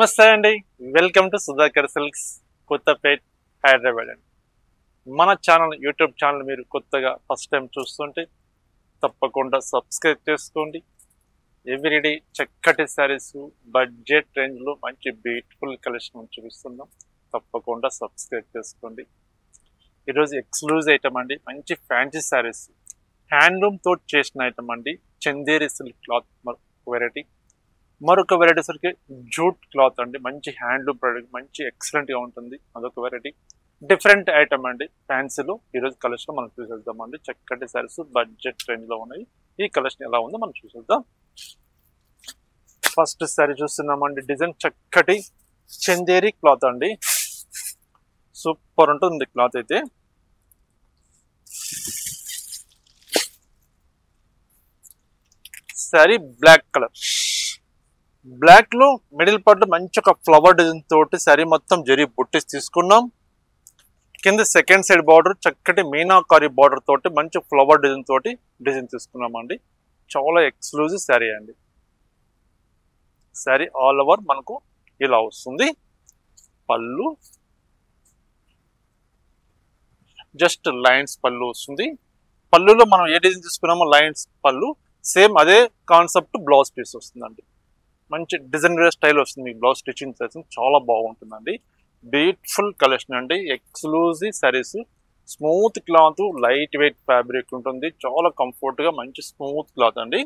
నమస్తే అండి. Welcome to Sudhakar silks Kothapet Hyderabad అండి. మన ఛానల్ యూట్యూబ్ ఛానల్ మీరు కొత్తగా ఫస్ట్ టైం చూస్తుంటే తప్పకుండా సబ్స్క్రైబ్ చేసుకోండి. ఎవ్రీడే చక్కటి శారీస్ బడ్జెట్ రేంజ్లో మంచి బ్యూటిఫుల్ కలెక్షన్ చూపిస్తున్నాం. తప్పకుండా సబ్స్క్రైబ్ చేసుకోండి. ఈరోజు ఎక్స్క్లూజివ్ ఐటమ్ అండి, మంచి ఫ్యాన్సీ శారీస్ హ్యాండ్లూమ్ తోటి చేసిన ఐటమ్ అండి. Chanderi silk cloth variety. మరొక వెరైటీ సరికి జూట్ క్లాత్ అండి, మంచి హ్యాండ్లూమ్ ప్రోడక్ట్, మంచి ఎక్సలెంట్గా ఉంటుంది. అదొక వెరైటీ, డిఫరెంట్ ఐటమ్ అండి. ఫ్యాన్సీలో ఈరోజు కలెక్షన్ మనం చూసేద్దామండి. చక్కటి శారీస్ బడ్జెట్ రేంజ్లో ఉన్నాయి. ఈ కలెక్షన్ ఎలా ఉందో మనం చూసేద్దాం. ఫస్ట్ శారీ చూస్తున్నామండి. డిజైన్ చక్కటి చందేరి క్లాత్ అండి, సూపర్ ఉంటుంది క్లాత్ అయితే. శారీ బ్లాక్ కలర్, బ్లాక్ లో మిడిల్ పార్ట్ మంచి ఒక ఫ్లవర్ డిజైన్ తోటి శారీ మొత్తం జరీ బుట్టిస్ తీసుకున్నాం. కింద సెకండ్ సైడ్ బార్డర్ చక్కటి మీనాకారి బార్డర్ తోటి మంచి ఫ్లవర్ డిజైన్ తోటి డిజైన్ తీసుకున్నాం అండి. చాలా ఎక్స్క్లూజివ్ శారీ అండి. శారీ ఆల్ ఓవర్ మనకు ఇలా వస్తుంది. పళ్ళు జస్ట్ లైన్స్ పళ్ళు వస్తుంది. పళ్ళులో మనం ఏ డిజైన్ తీసుకున్నామో లైన్స్ పళ్ళు, సేమ్ అదే కాన్సెప్ట్ బ్లౌజ్ పీస్ వస్తుందండి. మంచి డిజైనర్ స్టైల్ వస్తుంది. మీకు బ్లౌజ్ స్టిచ్చింగ్ చేస్తుంది, చాలా బాగుంటుందండి. బ్యూటిఫుల్ కలెక్షన్ అండి. Exclusive saris, smooth cloth, light weight fabric ఉంటుంది. చాలా కంఫర్ట్గా మంచి స్మూత్ క్లాత్ అండి.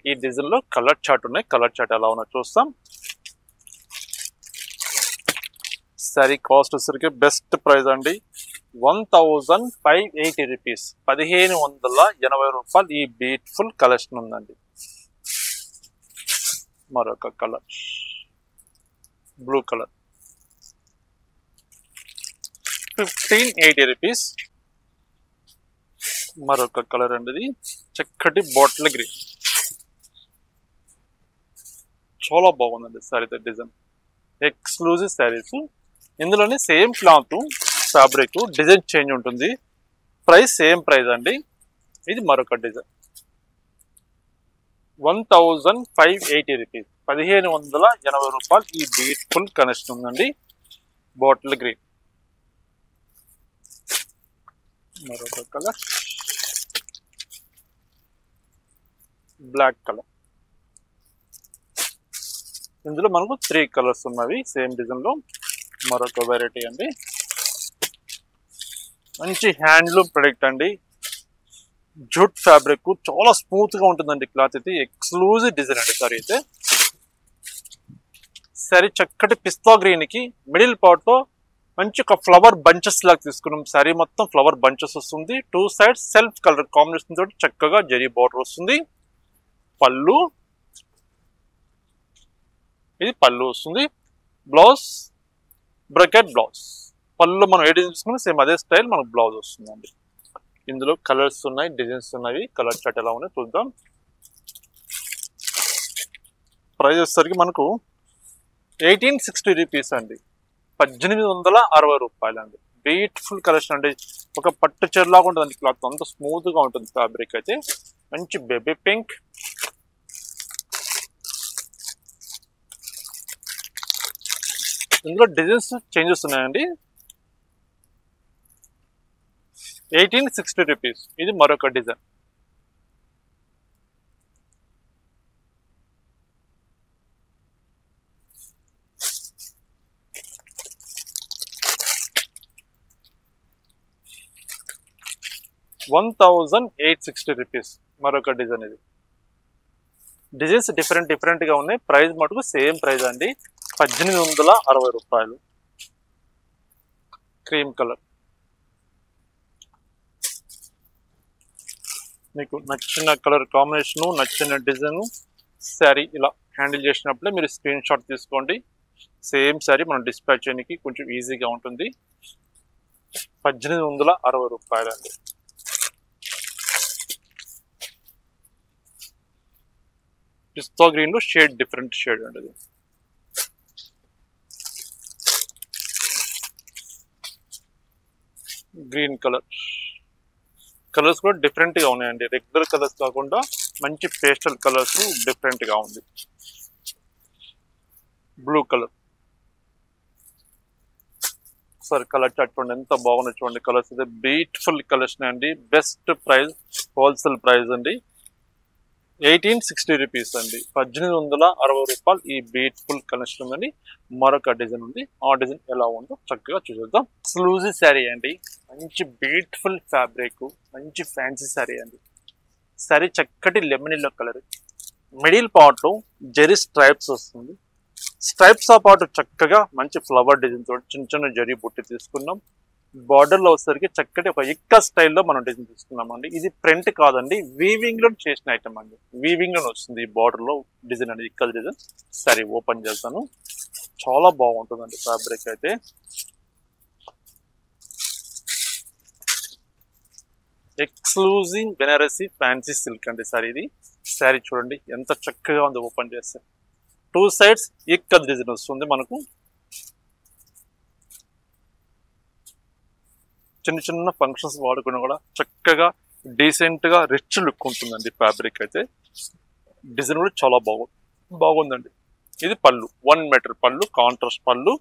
ఈ డిజైన్లో కలర్ చార్ట్ ఉన్నాయి. కలర్ చార్ట్ ఎలా ఉన్నా చూస్తాం. శారీ కాస్ట్ వచ్చరికి బెస్ట్ ప్రైస్ అండి, 1580 రూపీస్, 1580 రూపాయలు. ఈ బ్యూటిఫుల్ కలెక్షన్ ఉందండి. మరొక కలర్ బ్లూ కలర్, 1580 రూపీస్. మరొక కలర్ అండి, ఇది చక్కటి బాటిల్ గ్రీన్, చాలా బాగుందండి శారీ డిజైన్. ఎక్స్క్లూజివ్ శారీస్. ఇందులోనే same cloth fabric, design change ఉంటుంది. ప్రైస్ సేమ్ ప్రైస్ అండి. ఇది మరొక డిజైన్, 1580 రూపీస్, 1580 రూపాయలు. ఈ బ్యూటిఫుల్ కలెక్షన్ ఉందండి. బాటిల్ గ్రీన్, మరొక కలర్ బ్లాక్ కలర్. ఇందులో మనకు 3 కలర్స్ ఉన్నవి సేమ్ డిజైన్ లో. మరొక వెరైటీ అండి, మంచి హ్యాండ్లూమ్ ప్రొడక్ట్ అండి. జూట్ ఫ్యాబ్రిక్, చాలా స్మూత్ గా ఉంటుందండి క్లాత్ అయితే. ఎక్స్క్లూజివ్ డిజైన్ అండి సారీ అయితే. సారీ చక్కటి పిస్తా గ్రీన్ కి మిడిల్ పార్ట్ లో మంచి ఒక ఫ్లవర్ బంచెస్ లాగా తీసుకున్నాం. సారీ మొత్తం ఫ్లవర్ బంచెస్ వస్తుంది. 2 సైడ్స్ సెల్ఫ్ కలర్ కాంబినేషన్ తోటి చక్కగా జరీ బార్డర్ వస్తుంది. పళ్ళు, ఇది పళ్ళు వస్తుంది. Blouse brocade blouse. పళ్ళు మనం ఏ డిజైన్ తీసుకున్నా సేమ్ అదే స్టైల్ మనకు బ్లౌజ్ వస్తుందండి. ఇందులో కలర్స్ ఉన్నాయి, డిజైన్స్ ఉన్నాయి. కలర్ చార్ట్ ఎలా ఉన్నాయి చూద్దాం. ప్రైస్ వచ్చేసరికి మనకు 1860 రూపీస్ అండి, 1860 రూపాయలు అండి. బ్యూటిఫుల్ కలెక్షన్ అండి. ఒక పట్టు చీరలాగా ఉంటుంది క్లాత్, అంత స్మూత్ గా ఉంటుంది ఫ్యాబ్రిక్ అయితే. మంచి బేబీ పింక్, ఇందులో డిజైన్స్ చేంజెస్ ఉన్నాయండి. 1860 రూపీస్. ఇది మరొక డిజైన్, ₹1860. మరొక డిజైన్. ఇది డిజైన్స్ డిఫరెంట్ గా ఉన్నాయి. ప్రైస్ మటుకు సేమ్ ప్రైస్ అండి, 1860 రూపాయలు. Cream colour. మీకు నచ్చిన కలర్ కాంబినేషను, నచ్చిన డిజైన్ శారీ ఇలా హ్యాండిల్ చేసినప్పుడే మీరు స్క్రీన్ షాట్ తీసుకోండి. సేమ్ శారీ మనం డిస్పాచ్ చేయడానికి కొంచెం ఈజీగా ఉంటుంది. 1860 రూపాయలు అండి. పిస్తా గ్రీన్ లో షేడ్, డిఫరెంట్ షేడ్ అండి. ఇది గ్రీన్ కలర్. కలర్స్ కూడా డిఫరెంట్ గా ఉన్నాయండి. రెగ్యులర్ కలర్స్ కాకుండా మంచి పేస్టల్ కలర్స్ డిఫరెంట్ గా ఉంది. బ్లూ కలర్, ఒకసారి కలర్ చార్ట్ చూడండి, ఎంత బాగున్నాయి చూడండి. కలర్స్ అయితే బ్యూటిఫుల్ కలెక్షన్ అండి. బెస్ట్ ప్రైస్, హోల్సేల్ ప్రైస్ అండి. 1860 రూపీస్ అండి. 1860 రూపాయలు ఈ బ్యూటిఫుల్ కలెక్షన్ ఉందండి. మరొక డిజైన్ ఉంది, ఆ డిజైన్ ఎలా ఉందో చక్కగా చూసేద్దాం. ఎక్స్క్లూజివ్ శారీ అండి, మంచి బ్యూటిఫుల్ ఫ్యాబ్రిక్, మంచి ఫ్యాన్సీ శారీ అండి. శారీ చక్కటి lemon yellow colour, middle part లో జెరీ స్ట్రైప్స్ వస్తుంది. స్ట్రైప్స్ తో పాటు చక్కగా మంచి ఫ్లవర్ డిజైన్ తోటి చిన్న చిన్న జరీ బుట్టి తీసుకున్నాం. బార్డర్ లో వచ్చేసరికి చక్కటి ఒక ఇక్క స్టైల్లో మనం డిజైన్ తీసుకున్నామండి. ఇది ప్రింట్ కాదండి, వీవింగ్ లో చేసిన ఐటమ్ అండి. వీవింగ్ లో వస్తుంది ఈ బార్డర్ లో డిజైన్ అండి, ఇక్క డిజైన్. సరే ఓపెన్ చేస్తాను, చాలా బాగుంటుందండి ఫ్యాబ్రిక్ అయితే. ఎక్స్క్లూజివ్ బెనారసీ ఫ్యాన్సీ సిల్క్ అండి సారీ ఇది. శారీ చూడండి ఎంత చక్కగా ఉంది ఓపెన్ చేస్తే. 2 సైడ్స్ ఇక్క డిజైన్ వస్తుంది మనకు. చిన్న చిన్న ఫంక్షన్స్ వాడుకున్నా కూడా చక్కగా డీసెంట్ గా రిచ్ లుక్ ఉంటుందండి ఫ్యాబ్రిక్ అయితే. డిజైన్ కూడా చాలా బాగుందండి. ఇది పళ్ళు, 1 మీటర్ పళ్ళు, కాంట్రాస్ట్ పళ్ళు,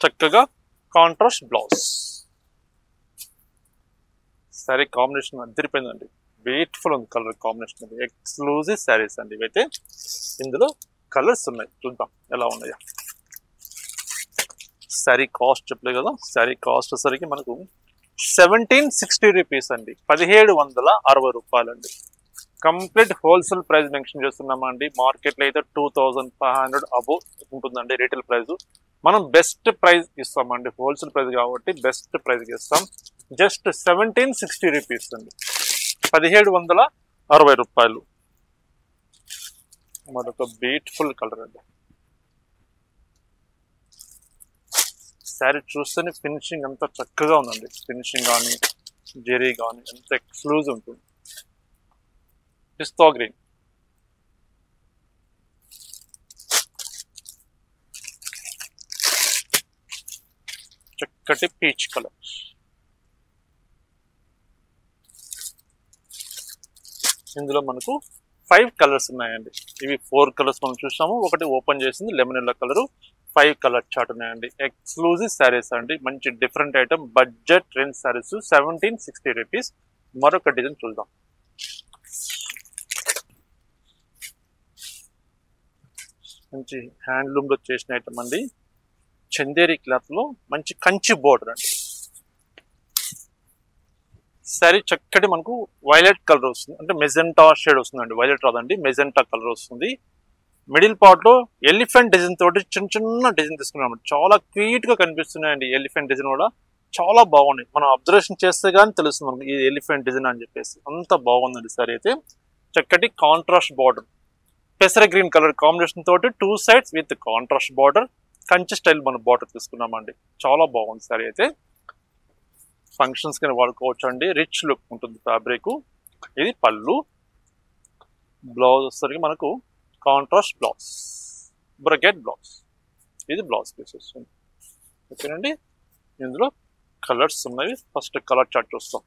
చక్కగా కాంట్రాస్ట్ బ్లౌజ్. శారీ కాంబినేషన్ అదిరిపోయిందండి, బ్యూటిఫుల్ ఉంది కలర్ కాంబినేషన్ అండి. ఎక్స్క్లూజివ్ శారీస్ అండి ఇవైతే. ఇందులో కలర్స్ ఉన్నాయి, చూద్దాం ఎలా ఉన్నాయో. శారీ కాస్ట్ చెప్పలేదు కదా, శారీ కాస్ట్ వచ్చేసరికి మనకు 1760 రూపీస్ అండి. 1760 రూపాయలండి. కంప్లీట్ హోల్సేల్ ప్రైస్ మెన్షన్ చేస్తున్నామండి. మార్కెట్లో అయితే 2500 అబోవ్ ఉంటుందండి రీటైల్ ప్రైస్. మనం బెస్ట్ ప్రైస్ ఇస్తామండి, హోల్సేల్ ప్రైస్ కాబట్టి బెస్ట్ ప్రైస్ ఇస్తాం. జస్ట్ 1760 రూపీస్ అండి, 1760 రూపాయలు. మరొక బ్యూటిఫుల్ కలర్ అండి. శారీ చూస్తేనే ఫినిషింగ్ అంతా చక్కగా ఉందండి. ఫినిషింగ్ కానీ జెరీ కానీ ఎంత ఎక్స్క్లూజివ్ ఉంటుంది. పిస్తా గ్రీన్, చక్కటి పీచ్ కలర్. ఇందులో మనకు 5 కలర్స్ ఉన్నాయండి. ఇవి 4 కలర్స్ మనం చూసాము, ఒకటి ఓపెన్ చేసింది lemon yellow colour. 5 colour chart ఉన్నాయండి. ఎక్స్క్లూజివ్ శారీస్ అండి, మంచి different item, budget range saris, 1760 rupees. మరొక డిజైన్ చూద్దాం. మంచి హ్యాండ్లూమ్ లో చేసిన ఐటమ్ అండి. చందేరి క్లాత్ లో మంచి కంచి బోర్డర్ అండి. శారీ చక్కటి మనకు వైలెట్ కలర్ వస్తుంది, అంటే మెజెంటా షేడ్ వస్తుందండి. వైలెట్ రాదండి, మెజెంటా కలర్ వస్తుంది. మిడిల్ పార్ట్ లో ఎలిఫెంట్ డిజైన్ తోటి చిన్న చిన్న డిజైన్ తీసుకున్నాం. చాలా క్యూట్ గా కనిపిస్తున్నాయండి. ఎలిఫెంట్ డిజైన్ కూడా చాలా బాగున్నాయి. మనం అబ్జర్వేషన్ చేస్తే గానీ తెలుస్తుంది మనకి ఇది ఎలిఫెంట్ డిజైన్ అని చెప్పేసి. అంత బాగుందండి సారీ అయితే. చక్కటి కాంట్రాస్ట్ బార్డర్, పెసర గ్రీన్ కలర్ కాంబినేషన్ తోటి 2 sides with contrast border, Kanchi style మనం బార్డర్ తీసుకున్నామండి. చాలా బాగుంది సారీ అయితే. ఫంక్షన్స్ కింద వాడుకోవచ్చు అండి, రిచ్ లుక్ ఉంటుంది ఫ్యాబ్రిక్. ఇది పళ్ళు, బ్లౌజ్ వచ్చేసరికి మనకు కాంట్రాస్ట్ బ్లౌజ్, బ్రకెట్ బ్లౌజ్. ఇది బ్లౌజ్ పీస్ వస్తుంది. ఓకేనండి. ఇందులో కలర్స్ ఉన్నాయి. ఫస్ట్ కలర్ చార్ట్ చూస్తాం.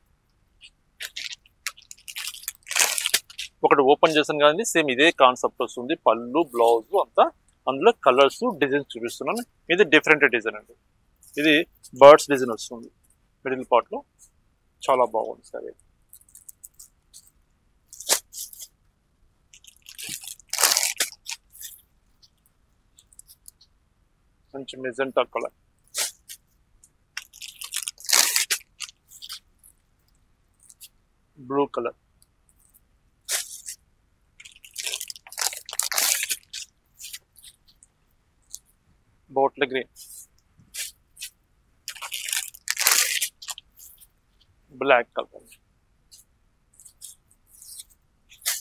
ఒకటి ఓపెన్ చేసాను కదండి, సేమ్ ఇదే కాన్సెప్ట్ వస్తుంది. పళ్ళు, బ్లౌజ్ అంతా. అందులో కలర్స్, డిజైన్స్ చూపిస్తున్నాను. ఇది డిఫరెంట్ డిజైన్ అండి. ఇది బర్డ్స్ డిజైన్ వస్తుంది మిడిల్ పార్ట్ లో. చాలా బాగుంది సరే. మంచి magenta colour, blue colour, bottle green, black colour.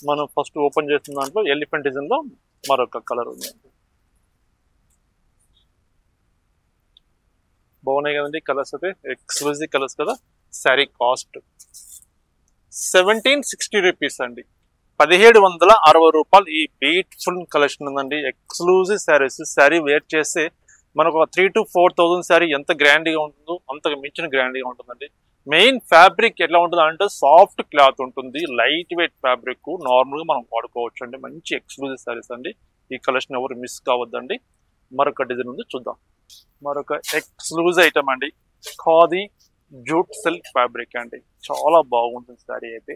మనం ఫస్ట్ ఓపెన్ చేసిన దాంట్లో ఎలిఫెంట్ డిజైన్ లో మరొక కలర్ ఉంది. బాగున్నాయి కదండి కలర్స్ అయితే, ఎక్స్క్లూజివ్ కలర్స్ కదా. శారీ కాస్ట్ 1760 రూపీస్ అండి, 1760 రూపాయలు. ఈ బ్యూటిఫుల్ కలెక్షన్ ఉందండి, ఎక్స్క్లూజివ్ శారీస్. శారీ వేర్ చేస్తే మనకు 3,000 to 4,000 శారీ ఎంత గ్రాండ్గా ఉంటుందో అంతకు మించిన గ్రాండ్గా ఉంటుందండి. మెయిన్ ఫ్యాబ్రిక్ ఎట్లా ఉంటుంది అంటే సాఫ్ట్ క్లాత్ ఉంటుంది, లైట్ వెయిట్ ఫ్యాబ్రిక్, నార్మల్గా మనం వాడుకోవచ్చు అండి. మంచి ఎక్స్క్లూజివ్ శారీస్ అండి. ఈ కలెక్షన్ ఎవరు మిస్ కావద్దండి. మరొక డిజైన్ ఉంది చూద్దాం. మరొక ఎక్స్క్లూజివ్ ఐటమ్ అండి, ఖాదీ జూట్ సిల్క్ ఫ్యాబ్రిక్ అండి. చాలా బాగుంటుంది శారీ అయితే.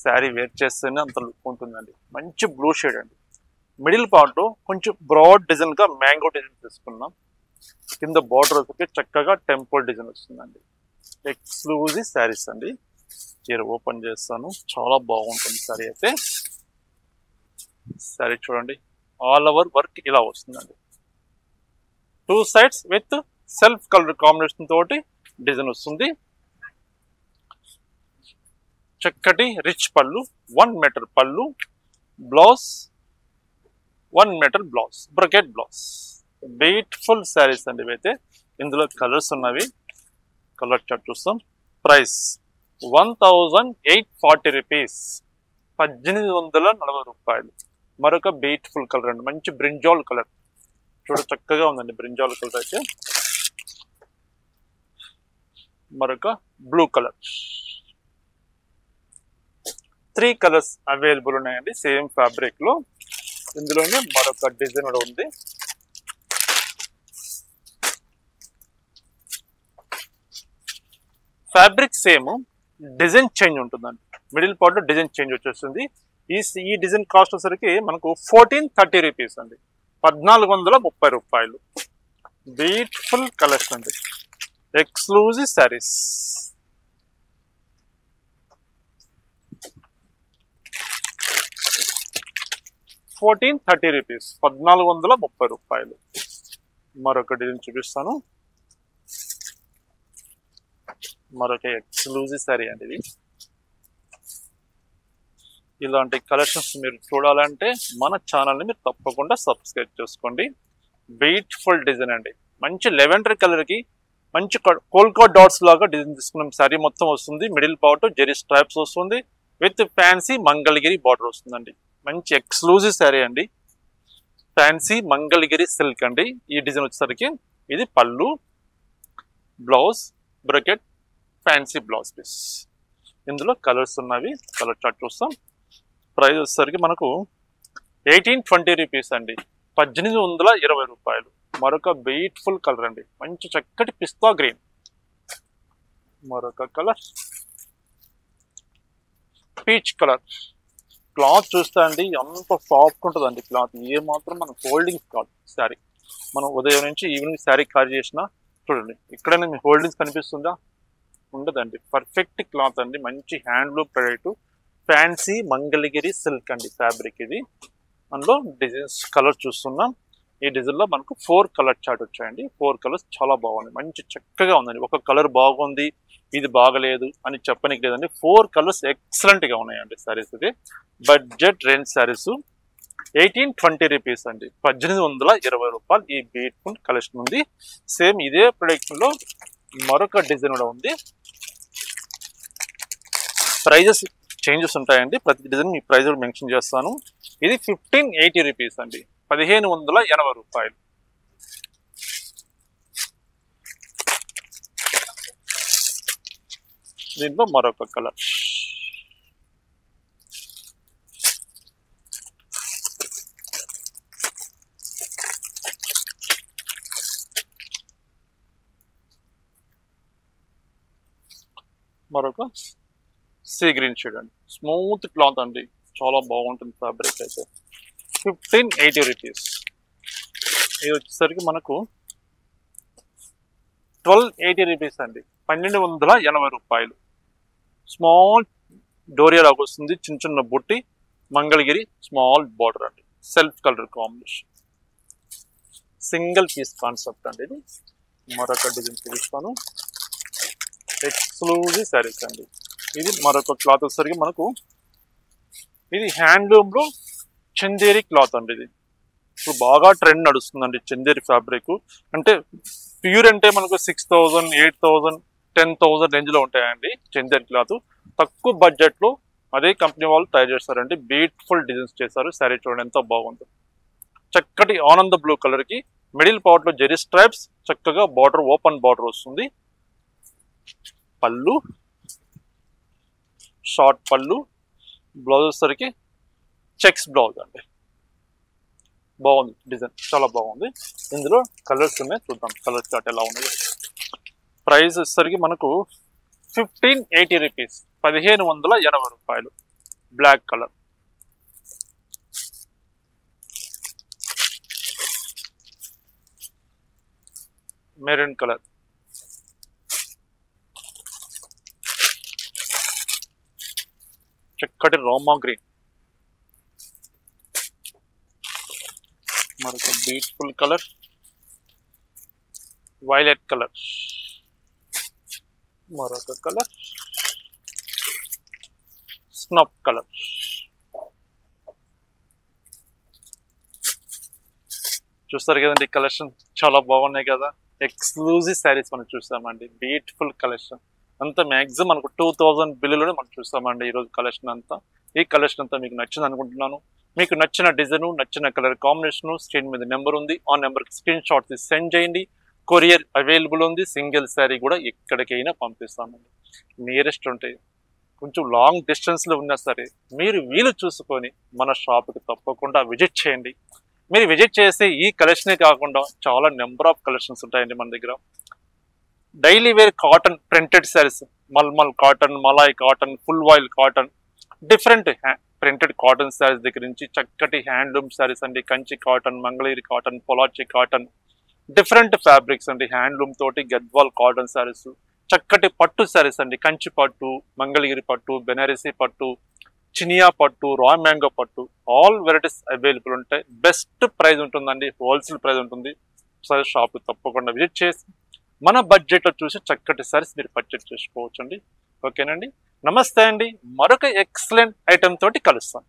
శారీ వేర్ చేస్తేనే అంత లుక్ ఉంటుందండి. మంచి బ్లూ షేడ్ అండి. మిడిల్ పార్ట్ కొంచెం బ్రాడ్ డిజైన్ గా మ్యాంగో డిజైన్ తీసుకున్నాం. కింద బార్డర్ వచ్చి చక్కగా టెంపుల్ డిజైన్ వస్తుందండి. ఎక్స్క్లూజివ్ శారీస్ అండి. చీర ఓపెన్ చేస్తాను. చాలా బాగుంటుంది శారీ అయితే. శారీ చూడండి, ఆల్ ఓవర్ వర్క్ ఇలా వస్తుందండి. 2 sides with self colour combination తోటి డిజైన్ వస్తుంది. చక్కటి rich pallu, 1 metre pallu, blouse 1 metre blouse, brocade blouse. Beautiful saris అండి ఇవైతే. ఇందులో కలర్స్ ఉన్నవి. కలర్ చార్ట్ చూస్తాం. ప్రైస్ 1840 రూపీస్, 1840 రూపాయలు. మరొక బ్యూటిఫుల్ కలర్ అండి, మంచి బ్రింజాల్ కలర్. చూడ చక్కగా ఉందండి బ్రింజాల్ కలర్ అయితే. మరొక బ్లూ కలర్. 3 కలర్స్ అవైలబుల్ ఉన్నాయండి సేమ్ ఫ్యాబ్రిక్ లో. ఇందులోనే మరొక డిజైన్ కూడా ఉంది. ఫ్యాబ్రిక్ సేమ్, డిజైన్ చేంజ్ ఉంటుందండి. మిడిల్ పార్ట్ డిజైన్ చేంజ్ వచ్చేస్తుంది. ఈ డిజైన్ కాస్ట్ వచ్చేసరికి మనకు 1430 రూపీస్ అండి, 1430 రూపాయలు. బ్యూటిఫుల్ కలర్స్ అండి, ఎక్స్క్లూజివ్ శారీస్. రూపీస్, 1430 రూపాయలు. మరొక డిజైన్ చూపిస్తాను. మరొక ఎక్స్క్లూజివ్ శారీ అండి ఇది. ఇలాంటి కలెక్షన్స్ మీరు చూడాలంటే మన ఛానల్ని మీరు తప్పకుండా సబ్స్క్రైబ్ చేసుకోండి. బ్యూటిఫుల్ డిజైన్ అండి. మంచి లెవెండర్ కలర్కి మంచి కోల్కా డాట్స్ లాగా డిజైన్ తీసుకున్నాం. శారీ మొత్తం వస్తుంది. మిడిల్ పార్ట్ జెరీ స్ట్రైప్స్ వస్తుంది విత్ ఫ్యాన్సీ మంగళగిరి బార్డర్ వస్తుందండి. మంచి ఎక్స్క్లూజివ్ శారీ అండి. ఫ్యాన్సీ మంగళగిరి సిల్క్ అండి. ఈ డిజైన్ వచ్చేసరికి ఇది pallu, blouse, brocade, fancy blouse piece. ఇందులో కలర్స్ ఉన్నవి. కలర్ చార్ట్ చూస్తాం. ప్రైస్ వచ్చేసరికి మనకు 1820 రూపీస్ అండి, 1820 రూపాయలు. మరొక బ్యూటిఫుల్ కలర్ అండి, మంచి చక్కటి పిస్తా గ్రీన్. మరొక కలర్ పీచ్ కలర్. క్లాత్ చూస్తే అండి ఎంత సాఫ్ట్ ఉంటుందండి క్లాత్. ఏ మాత్రం మన హోల్డింగ్స్ కాదు శారీ. మనం ఉదయం నుంచి ఈవినింగ్ శారీ క్యారీ చేసినా చూడండి, ఎక్కడైనా మీ హోల్డింగ్స్ కనిపిస్తుందా? ఉండదండి. పర్ఫెక్ట్ క్లాత్ అండి, మంచి handloom product. Fancy Mangalagiri silk అండి ఫ్యాబ్రిక్ ఇది. అందులో డిజైన్స్ కలర్ చూస్తున్నాం. ఈ డిజైన్ లో మనకు 4 కలర్ చార్ట్ వచ్చాయండి. 4 కలర్స్ చాలా బాగుంది, మంచి చక్కగా ఉందండి. ఒక కలర్ బాగుంది, ఇది బాగలేదు అని చెప్పనికి లేదండి. 4 కలర్స్ ఎక్సలెంట్ గా ఉన్నాయండి శారీస్. ఇది బడ్జెట్ రేంజ్ శారీస్. 1820 రూపీస్ అండి, 1820 రూపాయలు. ఈ బ్యూటిఫుల్ కలెక్షన్ ఉంది. సేమ్ ఇదే ప్రొడక్ట్ లో మరొక డిజైన్ కూడా ఉంది. ప్రైజెస్ చేంజెస్ ఉంటాయండి. ప్రతి డిజైన్ మీ ప్రైజ్ కూడా మెన్షన్ చేస్తాను. ఇది 1580 రూపీస్ అండి, 1580 రూపాయలు. దీంట్లో మరొక కలర్. మరొక సీ గ్రీన్ షేడ్ అండి. స్మూత్ క్లాత్ అండి, చాలా బాగుంటుంది ఫ్యాబ్రిక్ అయితే. 1580 రూపీస్. ఇది వచ్చేసరికి మనకు 1280 రూపీస్ అండి, 1280 రూపాయలు. స్మాల్ డోరియా లాగా వస్తుంది, చిన్న చిన్న బుట్టి, మంగళగిరి స్మాల్ బార్డర్ అండి, self colour combination, single piece concept అండి ఇది. మరొక డిజైన్ చూపిస్తాను. ఎక్స్క్లూజివ్ శారీస్ అండి. ఇది మరొక క్లాత్ వచ్చేసరికి మనకు ఇది హ్యాండ్లూమ్ లో చందేరి క్లాత్ అండి. ఇది ఇప్పుడు బాగా ట్రెండ్ నడుస్తుందండి చందేరి ఫ్యాబ్రిక్. అంటే ప్యూర్ అంటే మనకు 6000, 8000, 10,000 రేంజ్ లో ఉంటాయండి చందేరి క్లాత్. తక్కువ బడ్జెట్ లో అదే కంపెనీ వాళ్ళు తయారు చేస్తారండి. బ్యూటిఫుల్ డిజైన్స్ చేస్తారు. శారీ చూడండి ఎంత బాగుందో. చక్కటి ఆనంద బ్లూ కలర్ కి మిడిల్ పార్ట్ లో జెరీ స్ట్రైప్స్, చక్కగా బార్డర్ ఓపెన్ బార్డర్ వస్తుంది. పళ్ళు షార్ట్ పళ్ళు, బ్లౌజ్ వచ్చేసరికి చెక్స్ బ్లౌజ్ అండి. బాగుంది డిజైన్, చాలా బాగుంది. ఇందులో కలర్స్ ఉన్నాయి, చూద్దాం కలర్ చార్ట్ ఎలా ఉంది. ప్రైస్ వచ్చేసరికి మనకు 1580 రూపీస్, 1580 రూపాయలు. Black colour. Maroon colour. చక్కటి రోమా గ్రీన్. మరొక బ్యూటిఫుల్ కలర్ వైలెట్ కలర్. మరొక కలర్ స్నఫ్ కలర్. చూస్తారు కదండి, కలెక్షన్ చాలా బాగున్నాయి కదా. ఎక్స్క్లూజివ్ శారీస్ మనం చూసామండి. బ్యూటిఫుల్ కలెక్షన్ అంతా మ్యాక్సిమం మనకు 2000 బిల్లులోనే మనం చూస్తామండి ఈరోజు కలెక్షన్ అంతా. ఈ కలెక్షన్ అంతా మీకు నచ్చింది అనుకుంటున్నాను. మీకు నచ్చిన డిజైన్, నచ్చిన కలర్ కాంబినేషన్ స్క్రీన్ మీద నెంబర్ ఉంది. ఆ నెంబర్కి స్క్రీన్ షాట్ తీసి సెండ్ చేయండి. కొరియర్ అవైలబుల్ ఉంది. సింగిల్ శారీ కూడా ఎక్కడికైనా పంపిస్తామండి. నియరెస్ట్ ఉంటాయి, కొంచెం లాంగ్ డిస్టెన్స్లో ఉన్నా సరే మీరు వీలు చూసుకొని మన షాప్కి తప్పకుండా విజిట్ చేయండి. మీరు విజిట్ చేసి ఈ కలెక్షనే కాకుండా చాలా నెంబర్ ఆఫ్ కలెక్షన్స్ ఉంటాయండి మన దగ్గర. Daily wear cotton printed saris, mulmul cotton, malai cotton, full voile cotton, different printed cotton saris దగ్గర నుంచి చక్కటి హ్యాండ్లూమ్ శారీస్ అండి. Kanchi cotton, Mangalagiri cotton, Pollachi cotton, different fabrics అండి. హ్యాండ్లూమ్ తోటి గద్వాల్ కాటన్ శారీస్, చక్కటి పట్టు శారీస్ అండి. కంచి పట్టు, మంగళగిరి పట్టు, బెనారసీ పట్టు, చినియా పట్టు, రా మ్యాంగో పట్టు, ఆల్ వెరైటీస్ అవైలబుల్ ఉంటాయి. బెస్ట్ ప్రైస్ ఉంటుందండి, హోల్సేల్ ప్రైస్ ఉంటుంది. సరే షాప్ తప్పకుండా విజిట్ చేసి మన బడ్జెట్లో చూసి చక్కటి సారీస్ మీరు పర్చేస్ చేసుకోవచ్చు అండి. ఓకేనండి, నమస్తే అండి. మరొక ఎక్సలెంట్ ఐటెం తోటి కలుస్తాం.